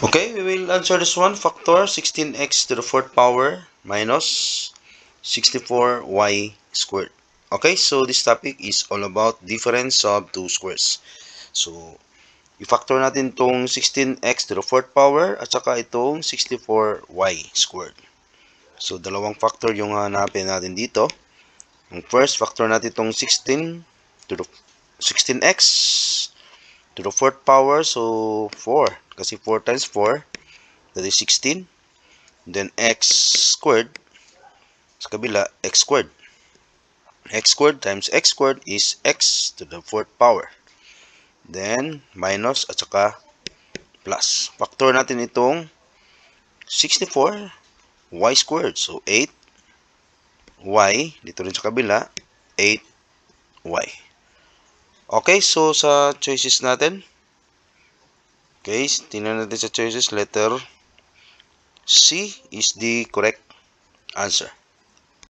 Okay, we will answer this one. Factor 16x to the fourth power minus 64y squared. Okay, so this topic is all about difference of two squares. So, i-factor natin itong 16x to the fourth power at saka itong 64y squared. So, dalawang factor yung hanapin natin dito. Ang first, factor natin itong 16x to the fourth power. So, 4. Kasi 4 times 4, that is 16. Then x squared, sa kabila, x squared. X squared times x squared is x to the fourth power. Then, minus at saka plus. Factor natin itong 64, y squared. So, 8y, dito rin sa kabila, 8y. Okay, so sa choices natin, okay, tingnan natin sa choices, letter C is the correct answer.